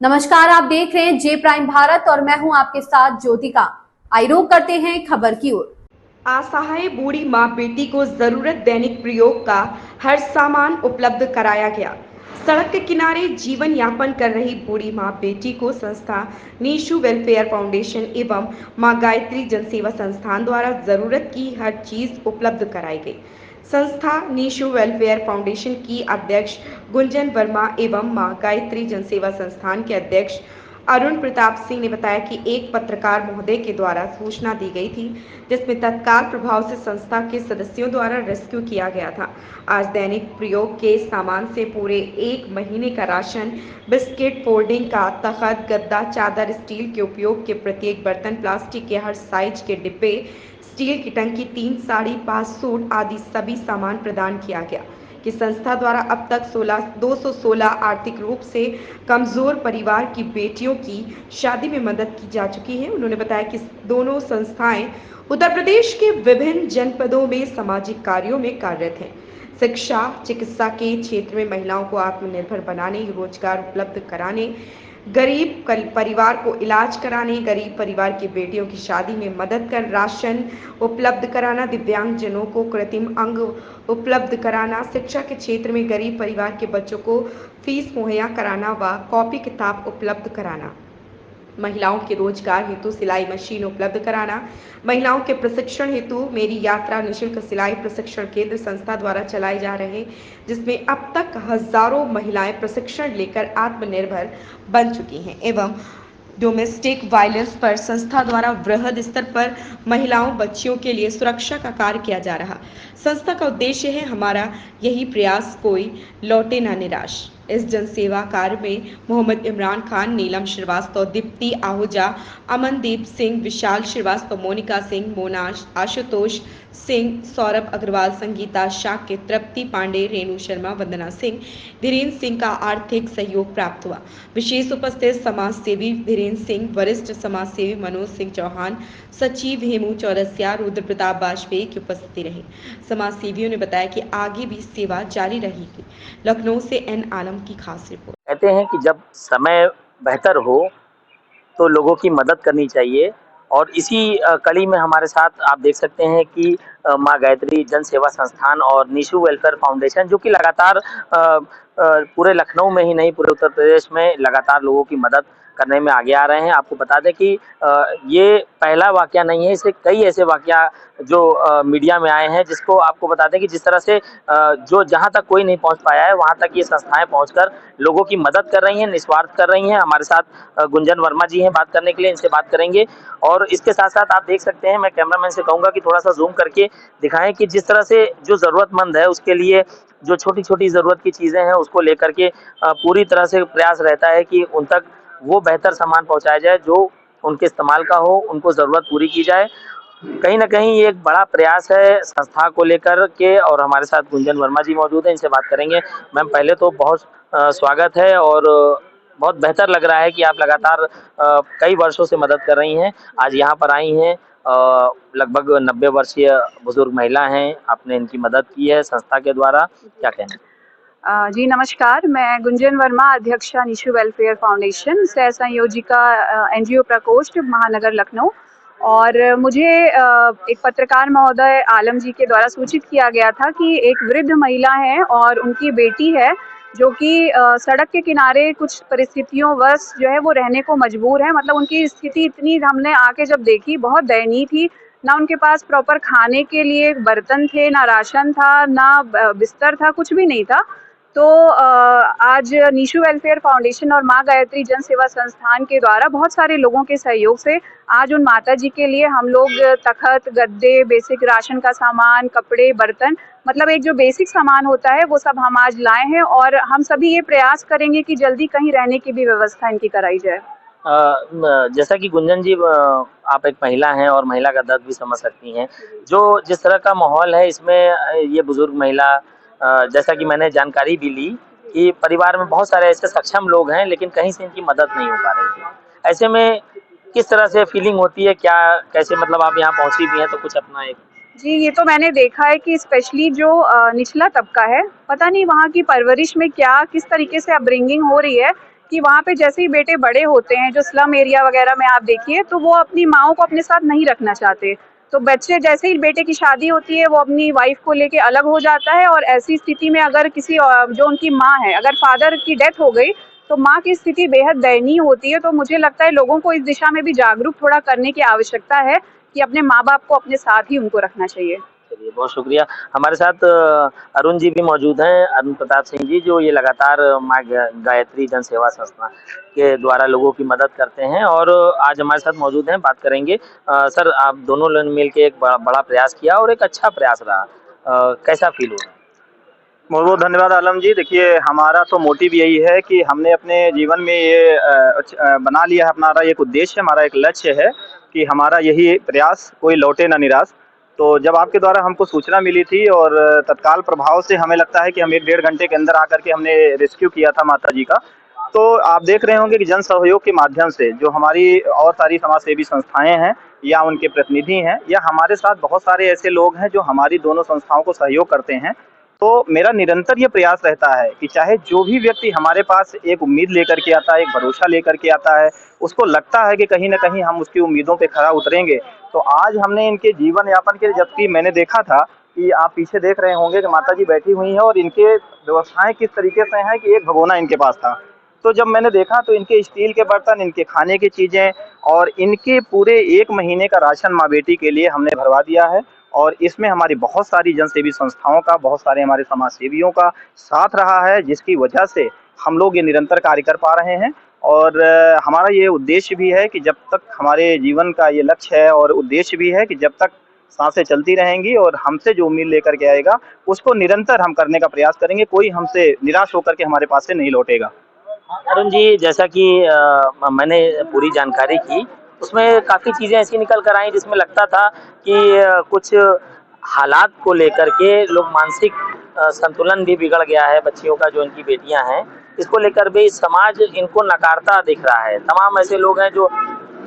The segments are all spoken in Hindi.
नमस्कार, आप देख रहे हैं जे प्राइम भारत और मैं हूं आपके साथ ज्योतिका। आइए रुक करते हैं खबर की ओर। असहाय बूढ़ी मां बेटी को जरूरत दैनिक प्रयोग का हर सामान उपलब्ध कराया गया। सड़क के किनारे जीवन यापन कर रही बूढ़ी मां बेटी को संस्था नीशू वेलफेयर फाउंडेशन एवं मां गायत्री जनसेवा संस्थान द्वारा जरूरत की हर चीज उपलब्ध कराई गई। संस्था नीशू वेलफेयर फाउंडेशन की अध्यक्ष गुंजन वर्मा एवं मां गायत्री जनसेवा संस्थान के अध्यक्ष अरुण प्रताप सिंह ने बताया कि एक पत्रकार महोदय के द्वारा सूचना दी गई थी, जिसमें तत्काल प्रभाव से संस्था के सदस्यों द्वारा रेस्क्यू किया गया था। आज दैनिक प्रयोग के सामान से पूरे 1 महीने का राशन, बिस्किट, फोल्डिंग का तख्त, गद्दा, चादर, स्टील के उपयोग के प्रत्येक बर्तन, प्लास्टिक के हर साइज के डिब्बे, स्टील की टंकी, 3 साड़ी, 5 सूट आदि सभी सामान प्रदान किया गया। कि संस्था द्वारा अब तक 216 आर्थिक रूप से कमजोर परिवार की बेटियों की शादी में मदद की जा चुकी है। उन्होंने बताया कि दोनों संस्थाएं उत्तर प्रदेश के विभिन्न जनपदों में सामाजिक कार्यों में कार्यरत हैं। शिक्षा, चिकित्सा के क्षेत्र में महिलाओं को आत्मनिर्भर बनाने, रोजगार उपलब्ध कराने, गरीब परिवार को इलाज कराने, गरीब परिवार की बेटियों की शादी में मदद कर राशन उपलब्ध कराना, दिव्यांगजनों को कृत्रिम अंग उपलब्ध कराना, शिक्षा के क्षेत्र में गरीब परिवार के बच्चों को फीस मुहैया कराना व कॉपी किताब उपलब्ध कराना, महिलाओं के रोजगार हेतु सिलाई मशीन उपलब्ध कराना, महिलाओं के प्रशिक्षण हेतु मेरी यात्रा निःशुल्क सिलाई प्रशिक्षण केंद्र संस्था द्वारा चलाए जा रहे, जिसमें अब तक हजारों महिलाएं प्रशिक्षण लेकर आत्मनिर्भर बन चुकी हैं एवं डोमेस्टिक वायलेंस पर संस्था द्वारा वृहद स्तर पर महिलाओं बच्चियों के लिए सुरक्षा का कार्य किया जा रहा। संस्था का उद्देश्य है हमारा यही प्रयास कोई लौटे ना निराश। इस जनसेवा कार्य में मोहम्मद इमरान खान, नीलम श्रीवास्तव, दीप्ति आहूजा, अमनदीप सिंह, विशाल श्रीवास्तव, मोनिका सिंह, मोनाश, आशुतोष सिंह, सौरभ अग्रवाल, संगीता शाक्य, तृप्ति पांडे, रेणु शर्मा, वंदना सिंह, धीरेन्द्र सिंह का आर्थिक सहयोग प्राप्त हुआ। विशेष उपस्थित समाज सेवी धीरेन्द्र सिंह, वरिष्ठ समाज सेवी मनोज सिंह चौहान, सचिव हेमू चौरसिया, रुद्र प्रताप वाजपेयी की उपस्थिति रही। समाज सेवियों ने बताया कि आगे भी सेवा जारी रहेगी। लखनऊ से एन आलम की खास रिपोर्ट। कहते हैं कि जब समय बेहतर हो तो लोगों की मदद करनी चाहिए और इसी कड़ी में हमारे साथ आप देख सकते हैं कि माँ गायत्री जन सेवा संस्थान और निशु वेलफेयर फाउंडेशन जो कि लगातार पूरे लखनऊ में ही नहीं पूरे उत्तर प्रदेश में लगातार लोगों की मदद करने में आगे आ रहे हैं। आपको बता दें कि ये पहला वाकया नहीं है, इससे कई ऐसे वाकया जो मीडिया में आए हैं, जिसको आपको बता दें कि जिस तरह से जो जहां तक कोई नहीं पहुंच पाया है वहां तक ये संस्थाएं पहुंचकर लोगों की मदद कर रही हैं, निस्वार्थ कर रही हैं। हमारे साथ गुंजन वर्मा जी हैं बात करने के लिए, इनसे बात करेंगे। और इसके साथ साथ आप देख सकते हैं, मैं कैमरामैन से कहूंगा कि थोड़ा सा जूम करके दिखाएं कि जिस तरह से जो जरूरतमंद है उसके लिए जो छोटी छोटी जरूरत की चीजें हैं उसको लेकर के पूरी तरह से प्रयास रहता है कि उन तक वो बेहतर सामान पहुंचाया जाए जो उनके इस्तेमाल का हो, उनको जरूरत पूरी की जाए। कहीं ना कहीं ये एक बड़ा प्रयास है संस्था को लेकर के। और हमारे साथ गुंजन वर्मा जी मौजूद हैं, इनसे बात करेंगे। मैम, पहले तो बहुत स्वागत है और बहुत बेहतर लग रहा है कि आप लगातार कई वर्षों से मदद कर रही हैं। आज यहाँ पर आई हैं, लगभग 90 वर्षीय बुजुर्ग महिला हैं, आपने इनकी मदद की है संस्था के द्वारा, क्या कहना? जी नमस्कार, मैं गुंजन वर्मा, अध्यक्षा निशु वेलफेयर फाउंडेशन, सह संयोजिका एनजीओ प्रकोष्ठ महानगर लखनऊ। और मुझे एक पत्रकार महोदय आलम जी के द्वारा सूचित किया गया था कि एक वृद्ध महिला है और उनकी बेटी है जो कि सड़क के किनारे कुछ परिस्थितियों वश जो है वो रहने को मजबूर है। मतलब उनकी स्थिति इतनी, हमने आके जब देखी, बहुत दयनीय थी। ना उनके पास प्रॉपर खाने के लिए बर्तन थे, ना राशन था, ना बिस्तर था, कुछ भी नहीं था। तो आज निशु वेलफेयर फाउंडेशन और माँ गायत्री जन सेवा संस्थान के द्वारा बहुत सारे लोगों के सहयोग से आज उन माता जी के लिए हम लोग तख्त, गद्दे, बेसिक राशन का सामान, कपड़े, बर्तन, मतलब एक जो बेसिक सामान होता है वो सब हम आज लाए हैं। और हम सभी ये प्रयास करेंगे कि जल्दी कहीं रहने की भी व्यवस्था इनकी कराई जाए। जैसा कि गुंजन जी, आप एक महिला हैं और महिला का दर्द भी समझ सकती हैं। जो जिस तरह का माहौल है इसमें ये बुजुर्ग महिला, जैसा कि मैंने जानकारी भी ली कि परिवार में बहुत सारे ऐसे सक्षम लोग हैं लेकिन कहीं से इनकी मदद नहीं हो पा रही थी। ऐसे में किस तरह से फीलिंग होती है, क्या कैसे, मतलब आप यहाँ पहुंची भी हैं तो कुछ अपना एक। जी, ये तो मैंने देखा है कि स्पेशली जो निचला तबका है, पता नहीं वहाँ की परवरिश में क्या किस तरीके से अपब्रिंगिंग हो रही है कि वहाँ पे जैसे ही बेटे बड़े होते हैं, जो स्लम एरिया वगैरह में आप देखिए, तो वो अपनी माँओं को अपने साथ नहीं रखना चाहते। तो बच्चे जैसे ही बेटे की शादी होती है, वो अपनी वाइफ को लेके अलग हो जाता है, और ऐसी स्थिति में अगर किसी जो उनकी माँ है, अगर फादर की डेथ हो गई, तो माँ की स्थिति बेहद दयनीय होती है। तो मुझे लगता है लोगों को इस दिशा में भी जागरूक थोड़ा करने की आवश्यकता है कि अपने माँ-बाप को अपने साथ ही उनको रखना चाहिए। चलिए, बहुत शुक्रिया। हमारे साथ अरुण जी भी मौजूद हैं, अरुण प्रताप सिंह जी, जो ये लगातार माँ गायत्री जन सेवा संस्था के द्वारा लोगों की मदद करते हैं और आज हमारे साथ मौजूद हैं, बात करेंगे। सर, आप दोनों ने मिल के एक बड़ा प्रयास किया और एक अच्छा प्रयास रहा। कैसा फील हो रहा है? बहुत बहुत धन्यवाद आलम जी। देखिए, हमारा तो मोटिव यही है कि हमने अपने जीवन में ये बना लिया है, हमारा एक उद्देश्य, हमारा एक लक्ष्य है कि हमारा यही प्रयास, कोई लौटे ना निराश। तो जब आपके द्वारा हमको सूचना मिली थी और तत्काल प्रभाव से हमें लगता है कि हम 1 डेढ़ घंटे के अंदर आकर के हमने रेस्क्यू किया था माता जी का। तो आप देख रहे होंगे कि जन सहयोग के माध्यम से जो हमारी और सारी समाज सेवी संस्थाएं हैं या उनके प्रतिनिधि हैं या हमारे साथ बहुत सारे ऐसे लोग हैं जो हमारी दोनों संस्थाओं को सहयोग करते हैं। तो मेरा निरंतर ये प्रयास रहता है कि चाहे जो भी व्यक्ति हमारे पास एक उम्मीद लेकर के आता है, एक भरोसा लेकर के आता है, उसको लगता है कि कहीं ना कहीं हम उसकी उम्मीदों पे खरा उतरेंगे। तो आज हमने इनके जीवन यापन के, जबकि मैंने देखा था कि आप पीछे देख रहे होंगे कि माता जी बैठी हुई हैं और इनके व्यवस्थाएं किस तरीके से हैं कि एक भगोना इनके पास था। तो जब मैंने देखा तो इनके स्टील के बर्तन, इनके खाने की चीज़ें और इनके पूरे 1 महीने का राशन माँ बेटी के लिए हमने भरवा दिया है। और इसमें हमारी बहुत सारी जनसेवी संस्थाओं का, बहुत सारे हमारे समाज सेवियों का साथ रहा है, जिसकी वजह से हम लोग ये निरंतर कार्य कर पा रहे हैं। और हमारा ये उद्देश्य भी है कि जब तक हमारे जीवन का ये लक्ष्य है और उद्देश्य भी है कि जब तक सांसें चलती रहेंगी और हमसे जो उम्मीद लेकर के आएगा उसको निरंतर हम करने का प्रयास करेंगे। कोई हमसे निराश होकर के हमारे पास से नहीं लौटेगा। अरुण जी, जैसा कि मैंने पूरी जानकारी की, उसमें काफ़ी चीज़ें ऐसी निकल कर आई जिसमें लगता था कि कुछ हालात को लेकर के लोग मानसिक संतुलन भी बिगड़ गया है बच्चियों का, जो इनकी बेटियां हैं। इसको लेकर भी समाज इनको नकारता दिख रहा है। तमाम ऐसे लोग हैं जो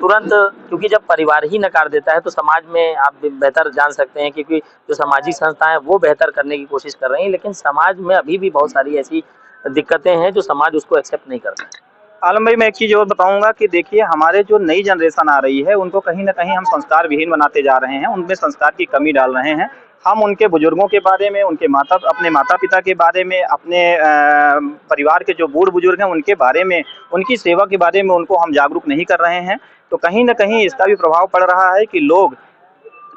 तुरंत, क्योंकि जब परिवार ही नकार देता है तो समाज में आप भी बेहतर जान सकते हैं, क्योंकि जो सामाजिक संस्थाएं वो बेहतर करने की कोशिश कर रही हैं, लेकिन समाज में अभी भी बहुत सारी ऐसी दिक्कतें हैं जो समाज उसको एक्सेप्ट नहीं करता है। आलम भाई, मैं एक चीज़ और बताऊंगा कि देखिए, हमारे जो नई जनरेशन आ रही है उनको कहीं ना कहीं हम संस्कार विहीन बनाते जा रहे हैं, उनमें संस्कार की कमी डाल रहे हैं। हम उनके बुजुर्गों के बारे में, उनके अपने माता पिता के बारे में, अपने परिवार के जो बूढ़ बुजुर्ग हैं उनके बारे में, उनकी सेवा के बारे में उनको हम जागरूक नहीं कर रहे हैं। तो कहीं ना कहीं इसका भी प्रभाव पड़ रहा है कि लोग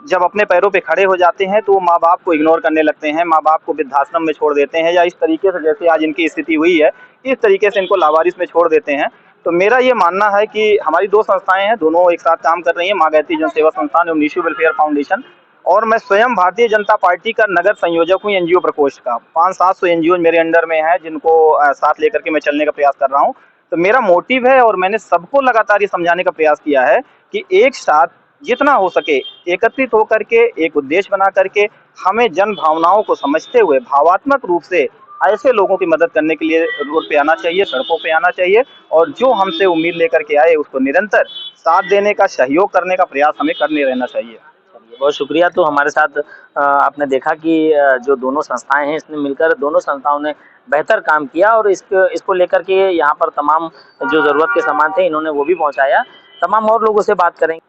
जब अपने पैरों पे खड़े हो जाते हैं तो वो माँ बाप को इग्नोर करने लगते हैं, माँ बाप को वृद्धाश्रम में छोड़ देते हैं, या इस तरीके से जैसे आज इनकी स्थिति हुई है इस तरीके से इनको लावारिस में छोड़ देते हैं। तो मेरा ये मानना है कि हमारी 2 संस्थाएं हैं, दोनों एक साथ काम कर रही हैं, माँ गायत्री जन सेवा संस्थान एवं निशु वेलफेयर फाउंडेशन। और मैं स्वयं भारतीय जनता पार्टी का नगर संयोजक हूँ एनजीओ प्रकोष्ठ का। 500-700 एनजीओ मेरे अंडर में है, जिनको साथ लेकर के मैं चलने का प्रयास कर रहा हूँ। तो मेरा मोटिव है और मैंने सबको लगातार ये समझाने का प्रयास किया है कि एक साथ जितना हो सके एकत्रित होकर के एक उद्देश्य बना करके हमें जन भावनाओं को समझते हुए भावात्मक रूप से ऐसे लोगों की मदद करने के लिए रोड पे आना चाहिए, सड़कों पे आना चाहिए, और जो हमसे उम्मीद लेकर के आए उसको निरंतर साथ देने का, सहयोग करने का प्रयास हमें करने रहना चाहिए। चलिए, बहुत शुक्रिया। तो हमारे साथ आपने देखा कि जो दोनों संस्थाएं हैं, इसने मिलकर दोनों संस्थाओं ने बेहतर काम किया और इसको लेकर के यहाँ पर तमाम जो ज़रूरत के सामान थे इन्होंने वो भी पहुँचाया। तमाम और लोगों से बात करेंगे।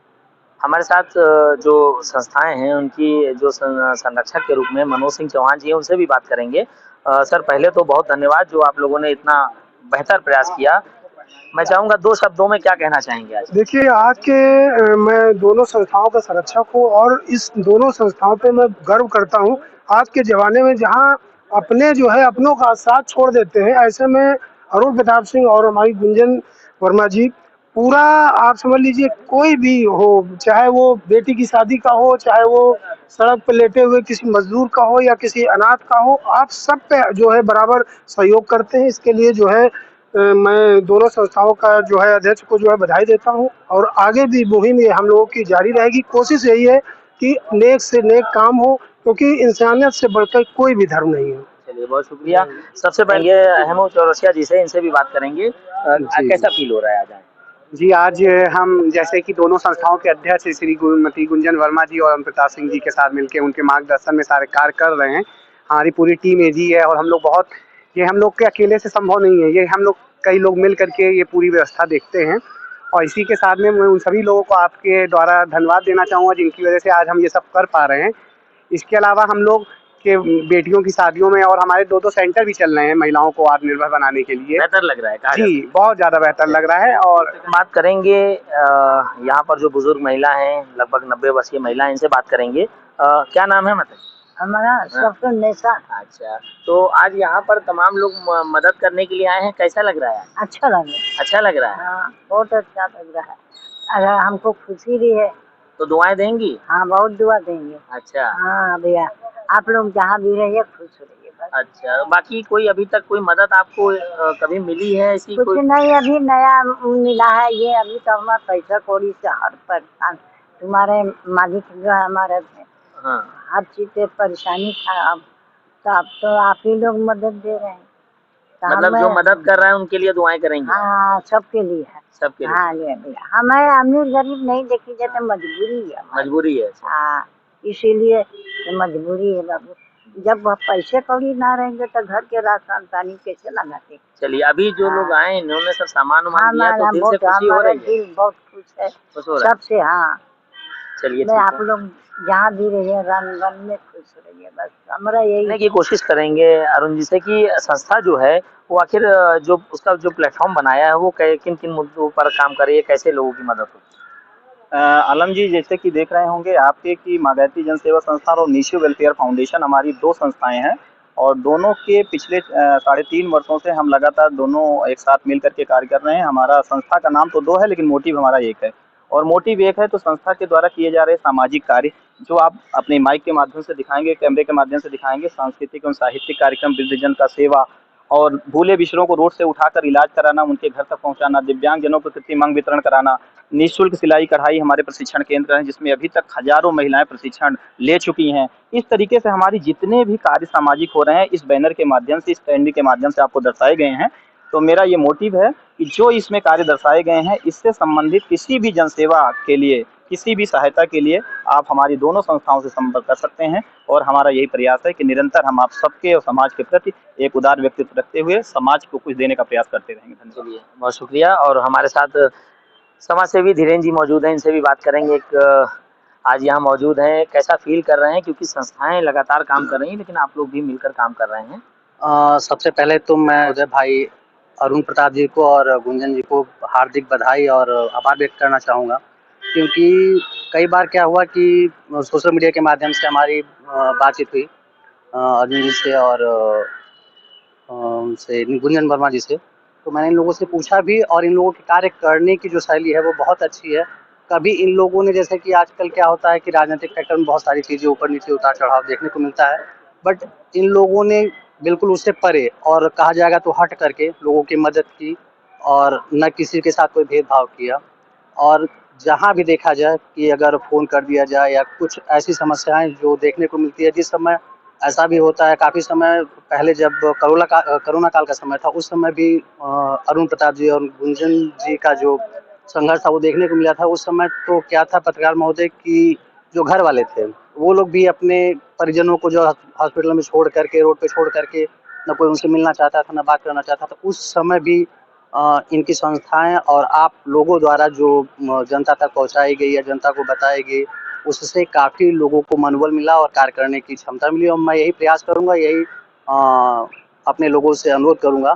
हमारे साथ जो संस्थाएं हैं उनकी जो संरक्षक के रूप में मनोज सिंह चौहान जी हैं, उनसे भी बात करेंगे। सर, पहले तो बहुत धन्यवाद जो आप लोगों ने इतना बेहतर प्रयास किया। मैं चाहूँगा 2 शब्दों में क्या कहना चाहेंगे आज? देखिए, आज के मैं दोनों संस्थाओं का संरक्षक हूँ और इस दोनों संस्थाओं पे मैं गर्व करता हूँ। आज के ज़माने में जहाँ अपने जो है अपनों का साथ छोड़ देते हैं, ऐसे में अरुण प्रताप सिंह और हमारी गुंजन वर्मा जी पूरा, आप समझ लीजिए, कोई भी हो, चाहे वो बेटी की शादी का हो, चाहे वो सड़क पर लेटे हुए किसी मजदूर का हो या किसी अनाथ का हो, आप सब पे जो है बराबर सहयोग करते हैं। इसके लिए जो है मैं दोनों संस्थाओं का जो है अध्यक्ष को जो है बधाई देता हूं और आगे भी मुहिम ये हम लोगों की जारी रहेगी। कोशिश यही है कि नेक से नेक काम हो, क्योंकि इंसानियत से बढ़कर कोई भी धर्म नहीं है। चलिए, बहुत शुक्रिया। सबसे पहले हेमू चौरसिया जी से, इनसे भी बात करेंगे। कैसा फील हो रहा है आज? जी, आज हम जैसे कि दोनों संस्थाओं के अध्यक्ष श्री गुंजन वर्मा जी और अरुण प्रताप सिंह जी के साथ मिलकर उनके मार्गदर्शन में सारे कार्य कर रहे हैं। हमारी पूरी टीम एजी है और हम लोग ये हम लोग के अकेले से संभव नहीं है, ये हम लोग कई लोग मिल करके ये पूरी व्यवस्था देखते हैं। और इसी के साथ में मैं उन सभी लोगों को आपके द्वारा धन्यवाद देना चाहूँगा जिनकी वजह से आज हम ये सब कर पा रहे हैं। इसके अलावा हम लोग के बेटियों की शादियों में और हमारे 2-2 सेंटर भी चल रहे हैं महिलाओं को आत्मनिर्भर बनाने के लिए। बेहतर लग रहा है कहा जा जी, बहुत ज़्यादा बेहतर लग रहा है। और सकता है। बात करेंगे यहाँ पर जो बुजुर्ग महिला हैं, लगभग 90 वर्षीय महिला, इनसे बात करेंगे। क्या नाम है मतलब? हमारा सबसे नेशा अच्छा, तो आज यहाँ पर तमाम लोग मदद करने के लिए आए हैं, कैसा लग रहा है? अच्छा लगे। अच्छा लग रहा है। हाँ, बहुत अच्छा लग रहा है। अगर हमको खुशी भी है। तो दुआएं देंगी? हाँ, बहुत दुआ देंगे। अच्छा। हाँ भैया, आप लोग जहाँ भी रहिए खुश रहिए बस। अच्छा, बाकी कोई अभी तक कोई मदद आपको कभी मिली है ऐसी कुछ कोई? नहीं, अभी नया मिला है ये। अभी तो हमारा पैसा कौड़ी से हर परेशान। तुम्हारे मालिक जो है हमारे हाँ। हर चीज से परेशानी था। अब तो आप ही लोग मदद दे रहे हैं। तो मतलब जो हमें- मदद कर रहा है उनके लिए दुआएं करेंगे? हाँ, सबके लिए है। सबके लिए? हाँ ये भैया, हमें अमीर गरीब नहीं देखी जाते, मजबूरी है हमारी। मजबूरी है। हाँ, इसीलिए तो मजबूरी है बाबू। जब वह पैसे कौड़ी ना रहेंगे तो घर के राशन पानी कैसे लगाते? चलिए, अभी जो लोग आए इन्होंने सब सामान वामान दिया, तो हमारा दिल से बहुत, खुशी हो हमारा रही है? दिल बहुत खुश है खुश हो रहा है? सबसे। हाँ, चलिए मैं ठीक आप है। लोग जहाँ भी रहिए रन में खुश रहिए बस, हमारा यही। जानने की कोशिश करेंगे अरुण जी से कि संस्था जो है वो आखिर जो उसका जो प्लेटफॉर्म बनाया है वो किन किन मुद्दों पर काम कर रही है, कैसे लोगों की मदद होती आलम जी, जैसे कि देख रहे होंगे आपके कि माँ गायत्री जन सेवा संस्थान और निशु वेलफेयर फाउंडेशन हमारी 2 संस्थाएं हैं। और दोनों के पिछले 3.5 वर्षों से हम लगातार दोनों एक साथ मिल करके कार्य कर रहे हैं। हमारा संस्था का नाम तो 2 है लेकिन मोटिव हमारा एक है। और मोटिव एक है तो संस्था के द्वारा किए जा रहे सामाजिक कार्य जो आप अपने माइक के माध्यम से दिखाएंगे, कैमरे के माध्यम से दिखाएंगे, सांस्कृतिक एवं साहित्यिक कार्यक्रम, वृद्धजन का सेवा और भूले बिछड़ों को रोड से उठाकर इलाज कराना, उनके घर तक पहुंचाना, दिव्यांग जनों को कृत्रिम अंग वितरण कराना, निःशुल्क सिलाई कढ़ाई हमारे प्रशिक्षण केंद्र हैं जिसमें अभी तक हजारों महिलाएं प्रशिक्षण ले चुकी हैं। इस तरीके से हमारी जितने भी कार्य सामाजिक हो रहे हैं इस बैनर के माध्यम से, इस कैंडी के माध्यम से आपको दर्शाए गए हैं। तो मेरा ये मोटिव है कि जो इसमें कार्य दर्शाए गए हैं इससे संबंधित किसी भी जनसेवा के लिए, किसी भी सहायता के लिए आप हमारी दोनों संस्थाओं से संपर्क कर सकते हैं। और हमारा यही प्रयास है कि निरंतर हम आप सबके और समाज के प्रति एक उदार व्यक्तित्व रखते हुए समाज को कुछ देने का प्रयास करते रहेंगे। है? चलिए, बहुत शुक्रिया। और हमारे साथ समाज सेवी धीरेन्द्र जी मौजूद हैं, इनसे भी बात करेंगे। आज यहाँ मौजूद हैं, कैसा फील कर रहे हैं, क्योंकि संस्थाएं लगातार काम कर रही हैं लेकिन आप लोग भी मिलकर काम कर रहे हैं। सबसे पहले तो मैं उदय भाई अरुण प्रताप जी को और गुंजन जी को हार्दिक बधाई और आभार व्यक्त करना चाहूँगा, क्योंकि कई बार क्या हुआ कि सोशल मीडिया के माध्यम से हमारी बातचीत हुई अर्जुन जी से और से गुंजन वर्मा जी से। तो मैंने इन लोगों से पूछा भी और इन लोगों के कार्य करने की जो शैली है वो बहुत अच्छी है। कभी इन लोगों ने, जैसे कि आजकल क्या होता है कि राजनीतिक सेक्टर में बहुत सारी चीज़ें ऊपर नीचे उतार चढ़ाव देखने को मिलता है, बट इन लोगों ने बिल्कुल उससे परे और कहा जाएगा तो हट करके लोगों की मदद की और न किसी के साथ कोई भेदभाव किया। और जहाँ भी देखा जाए कि अगर फ़ोन कर दिया जाए या कुछ ऐसी समस्याएं जो देखने को मिलती है, जिस समय ऐसा भी होता है, काफ़ी समय पहले जब कोरोना काल का समय था उस समय भी अरुण प्रताप जी और गुंजन जी का जो संघर्ष था वो देखने को मिला था। उस समय तो क्या था पत्रकार महोदय की जो घर वाले थे वो लोग भी अपने परिजनों को जो हॉस्पिटल में छोड़ करके, रोड पे छोड़ करके, न कोई उनसे मिलना चाहता था, न बात करना चाहता था। उस समय भी इनकी संस्थाएं और आप लोगों द्वारा जो जनता तक पहुंचाई गई या जनता को बताई गई, उससे काफ़ी लोगों को मनोबल मिला और कार्य करने की क्षमता मिली। और मैं यही प्रयास करूंगा, यही अपने लोगों से अनुरोध करूंगा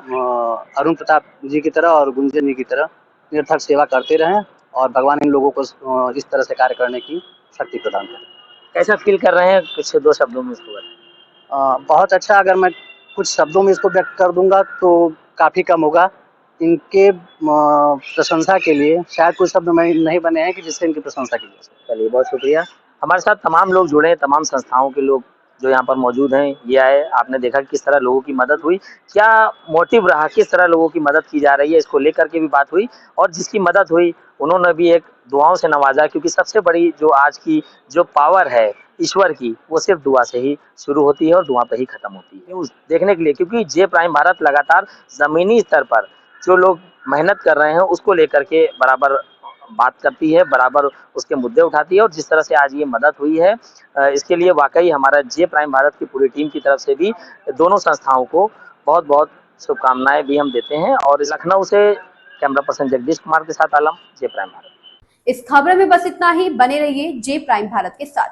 अरुण प्रताप जी की तरह और गुंजन जी की तरह निरर्थक सेवा करते रहें और भगवान इन लोगों को इस तरह से कार्य करने की शक्ति प्रदान करें। कैसा फील कर रहे हैं, कुछ 2 शब्दों में इसको बताएं। बहुत अच्छा। अगर मैं कुछ शब्दों में इसको व्यक्त कर दूंगा तो काफ़ी कम होगा। इनके प्रशंसा के लिए शायद कुछ शब्द नहीं बने हैं कि जिससे इनकी प्रशंसा की जा सके। चलिए, बहुत शुक्रिया। हमारे साथ तमाम लोग जुड़े हैं, तमाम संस्थाओं के लोग जो यहाँ पर मौजूद हैं, ये आए। आपने देखा किस तरह लोगों की मदद हुई, क्या मोटिव रहा, किस तरह लोगों की मदद की जा रही है, इसको लेकर के भी बात हुई। और जिसकी मदद हुई उन्होंने भी एक दुआओं से नवाजा, क्योंकि सबसे बड़ी जो आज की जो पावर है ईश्वर की, वो सिर्फ दुआ से ही शुरू होती है और दुआ पे ही खत्म होती है। उस देखने के लिए, क्योंकि जे प्राइम भारत लगातार जमीनी स्तर पर जो लोग मेहनत कर रहे हैं उसको लेकर के बराबर बात करती है, बराबर उसके मुद्दे उठाती है। और जिस तरह से आज ये मदद हुई है, इसके लिए वाकई हमारा जे प्राइम भारत की पूरी टीम की तरफ से भी दोनों संस्थाओं को बहुत बहुत शुभकामनाएं भी हम देते हैं। और लखनऊ से कैमरा पर्सन जगदीश कुमार के साथ आलम, जे प्राइम भारत। इस खबर में बस इतना ही। बने रहिए जे प्राइम भारत के साथ।